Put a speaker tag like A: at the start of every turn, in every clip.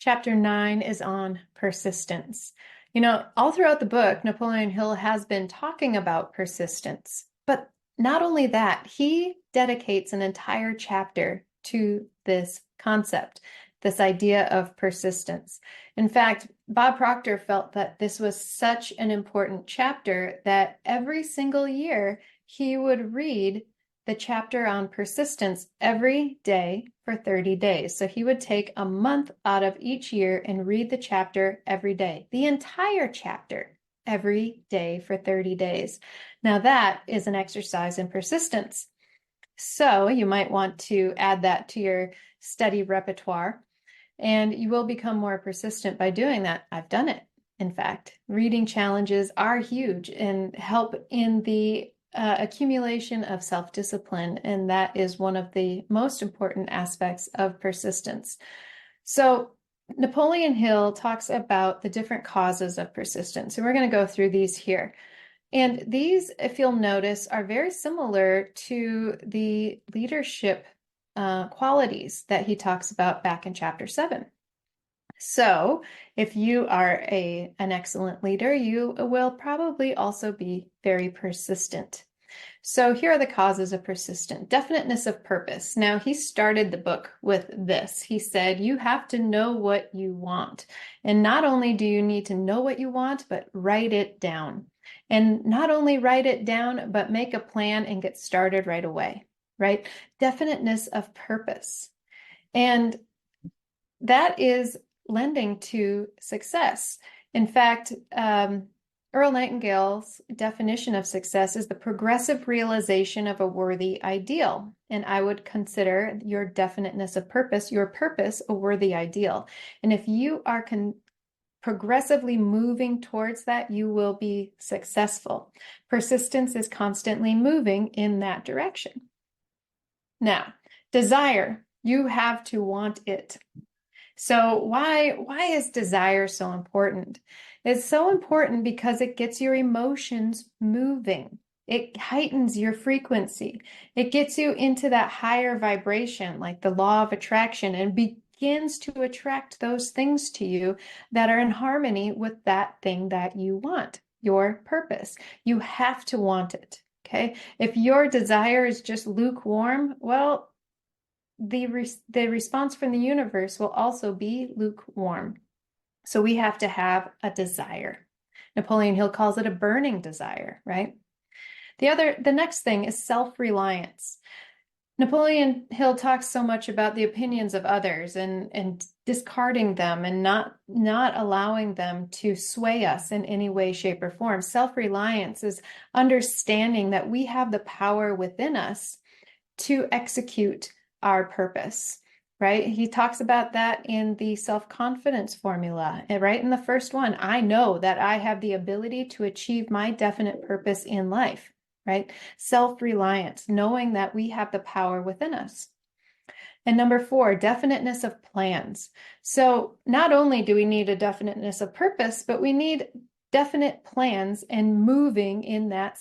A: Chapter 9 is on persistence. All throughout the book, Napoleon Hill has been talking about persistence. But not only that, he dedicates an entire chapter to this concept, this idea of persistence. In fact, Bob Proctor felt that this was such an important chapter that every single year he would read the chapter on persistence every day for 30 days. So he would take a month out of each year and read the chapter every day, the entire chapter every day for 30 days. Now that is an exercise in persistence. So you might want to add that to your study repertoire, and you will become more persistent by doing that. I've done it. In fact, reading challenges are huge and help in the accumulation of self-discipline, and that is one of the most important aspects of persistence. So Napoleon Hill talks about the different causes of persistence, and we're going to go through these here. And these, if you'll notice, are very similar to the leadership qualities that he talks about back in chapter 7. So if you are an excellent leader, you will probably also be very persistent. So here are the causes of persistence. Definiteness of purpose. Now, he started the book with this. He said, you have to know what you want. And not only do you need to know what you want, but write it down. And not only write it down, but make a plan and get started right away, right? Definiteness of purpose. And that is lending to success. In fact, Earl Nightingale's definition of success is the progressive realization of a worthy ideal. And I would consider your definiteness of purpose, your purpose, a worthy ideal. And if you are progressively moving towards that, you will be successful. Persistence is constantly moving in that direction. Now, desire, you have to want it. So why is desire so important? It's so important because it gets your emotions moving. It heightens your frequency. It gets you into that higher vibration, like the law of attraction, and begins to attract those things to you that are in harmony with that thing that you want, your purpose. You have to want it, okay? If your desire is just lukewarm, well, the response from the universe will also be lukewarm. So we have to have a desire. Napoleon Hill calls it a burning desire, right? The next thing is self-reliance. Napoleon Hill talks so much about the opinions of others and discarding them and not allowing them to sway us in any way, shape, or form. Self-reliance is understanding that we have the power within us to execute our purpose, right? He talks about that in the self-confidence formula, right? In the first one, I know that I have the ability to achieve my definite purpose in life, right? Self-reliance, knowing that we have the power within us. And number 4, definiteness of plans. So not only do we need a definiteness of purpose, but we need definite plans and moving in that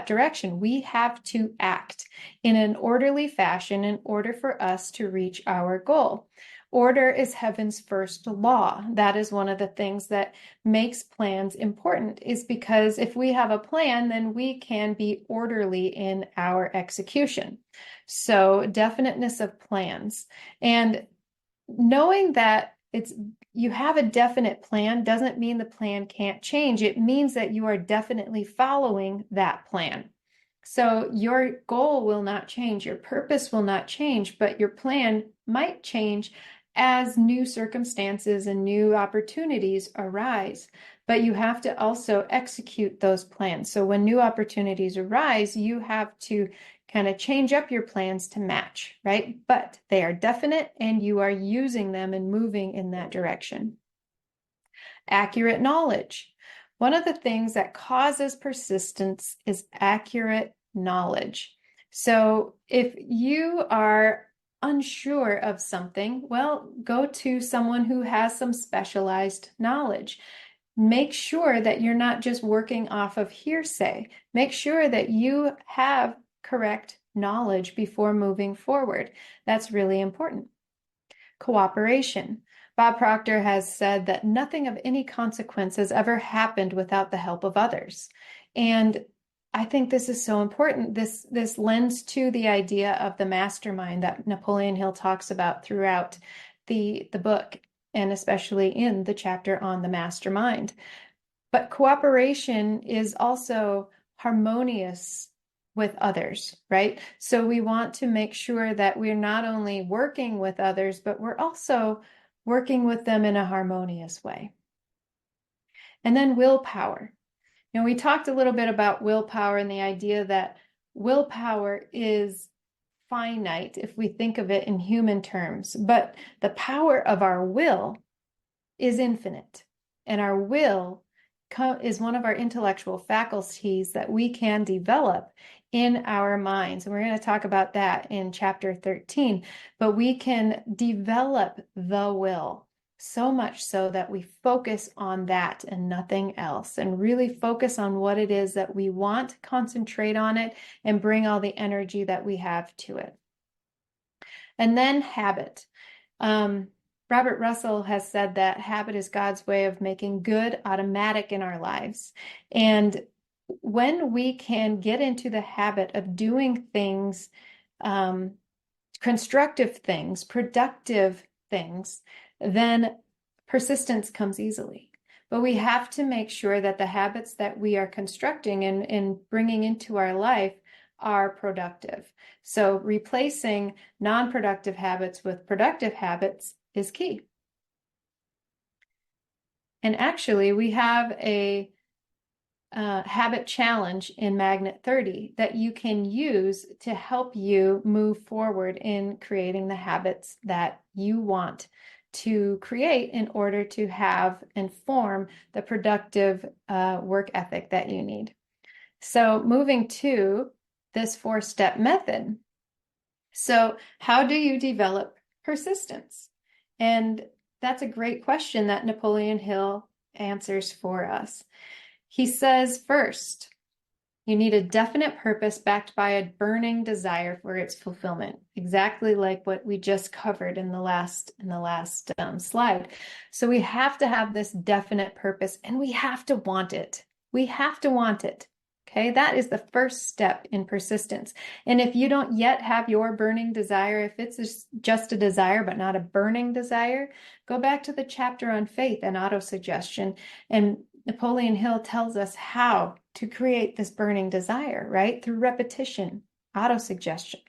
A: direction. We have to act in an orderly fashion in order for us to reach our goal. Order is heaven's first law. That is one of the things that makes plans important, is because if we have a plan, then we can be orderly in our execution. So definiteness of plans, and knowing that you have a definite plan doesn't mean the plan can't change. It means that you are definitely following that plan. So your goal will not change, your purpose will not change, but your plan might change as new circumstances and new opportunities arise. But you have to also execute those plans. So when new opportunities arise, you have to kind of change up your plans to match, right? But they are definite and you are using them and moving in that direction. Accurate knowledge. One of the things that causes persistence is accurate knowledge. So if you are unsure of something, well, go to someone who has some specialized knowledge. Make sure that you're not just working off of hearsay. Make sure that you have correct knowledge before moving forward. That's really important. cooperation. Bob Proctor has said that nothing of any consequence has ever happened without the help of others. And I think this is so important. This lends to the idea of the mastermind that Napoleon Hill talks about throughout the book, and especially in the chapter on the mastermind. But cooperation is also harmonious with others, right? So we want to make sure that we're not only working with others, but we're also working with them in a harmonious way. And then willpower. We talked a little bit about willpower and the idea that willpower is finite if we think of it in human terms, but the power of our will is infinite. And our will is one of our intellectual faculties that we can develop in our minds. And we're going to talk about that in chapter 13. But we can develop the will so much so that we focus on that and nothing else, and really focus on what it is that we want, concentrate on it, and bring all the energy that we have to it. And then habit. Robert Russell has said that habit is God's way of making good automatic in our lives. And when we can get into the habit of doing things, constructive things, productive things, then persistence comes easily. But we have to make sure that the habits that we are constructing and bringing into our life are productive. So replacing non-productive habits with productive habits is key. And actually, we have a habit challenge in Magnet 30 that you can use to help you move forward in creating the habits that you want to create in order to have and form the productive work ethic that you need. So moving to this 4-step method. So how do you develop persistence? And that's a great question that Napoleon Hill answers for us. He says, first, you need a definite purpose backed by a burning desire for its fulfillment, exactly like what we just covered in the last slide. So we have to have this definite purpose, and we have to want it. We have to want it. Okay, that is the first step in persistence. And if you don't yet have your burning desire, if it's just a desire but not a burning desire, go back to the chapter on faith and autosuggestion. And Napoleon Hill tells us how to create this burning desire, right? Through repetition, autosuggestion.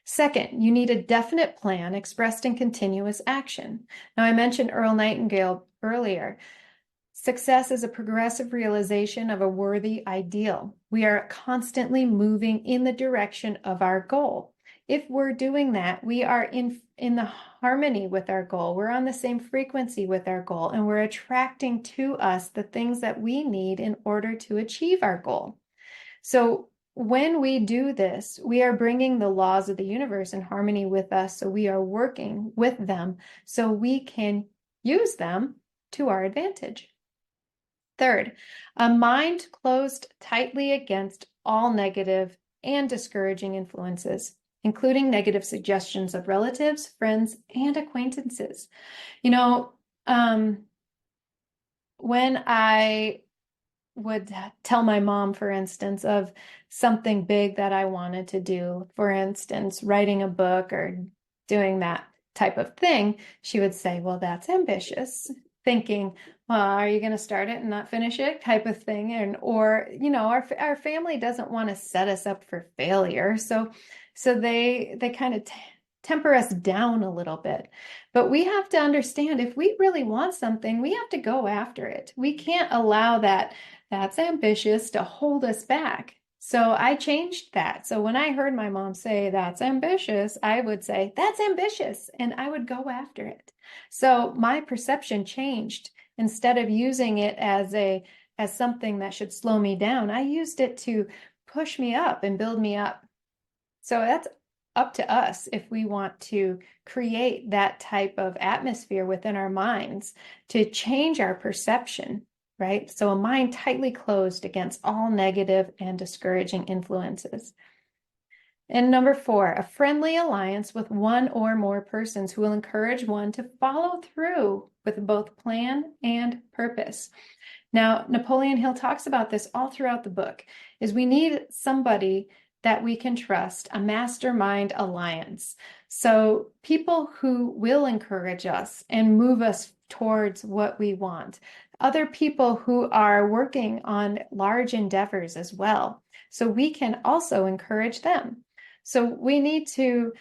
A: Second, you need a definite plan expressed in continuous action. Now, I mentioned Earl Nightingale earlier. Success is a progressive realization of a worthy ideal. We are constantly moving in the direction of our goal. If we're doing that, we are in the harmony with our goal. We're on the same frequency with our goal, and we're attracting to us the things that we need in order to achieve our goal. So when we do this, we are bringing the laws of the universe in harmony with us. So we are working with them so we can use them to our advantage. Third, a mind closed tightly against all negative and discouraging influences, including negative suggestions of relatives, friends, and acquaintances. When I would tell my mom, for instance, of something big that I wanted to do, for instance, writing a book or doing that type of thing, she would say, well, that's ambitious, thinking, well, are you going to start it and not finish it type of thing? Or our family doesn't want to set us up for failure. So they kind of temper us down a little bit. But we have to understand, if we really want something, we have to go after it. We can't allow that's ambitious to hold us back. So I changed that. So when I heard my mom say that's ambitious, I would say that's ambitious, and I would go after it. So my perception changed. Instead of using it as something that should slow me down, I used it to push me up and build me up. So that's up to us if we want to create that type of atmosphere within our minds to change our perception, right? So a mind tightly closed against all negative and discouraging influences. And number 4, a friendly alliance with one or more persons who will encourage one to follow through with both plan and purpose. Now, Napoleon Hill talks about this all throughout the book, is we need somebody that we can trust, a mastermind alliance. So people who will encourage us and move us towards what we want. Other people who are working on large endeavors as well. So we can also encourage them. So we need to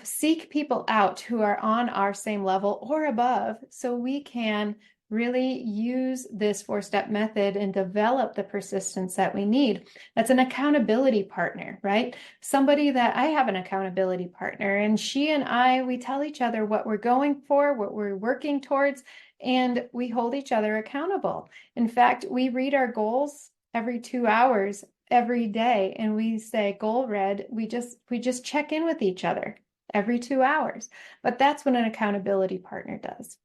A: seek people out who are on our same level or above so we can really use this 4-step method and develop the persistence that we need. That's an accountability partner, right? Somebody that I have an accountability partner, and she and I, we tell each other what we're going for, what we're working towards, and we hold each other accountable. In fact, we read our goals every 2 hours every day, and we say goal read. We just check in with each other every 2 hours. But that's what an accountability partner does.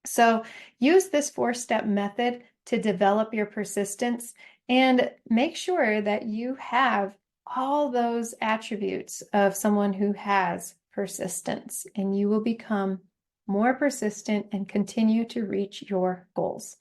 A: So use this 4-step method to develop your persistence and make sure that you have all those attributes of someone who has persistence, and you will become more persistent and continue to reach your goals.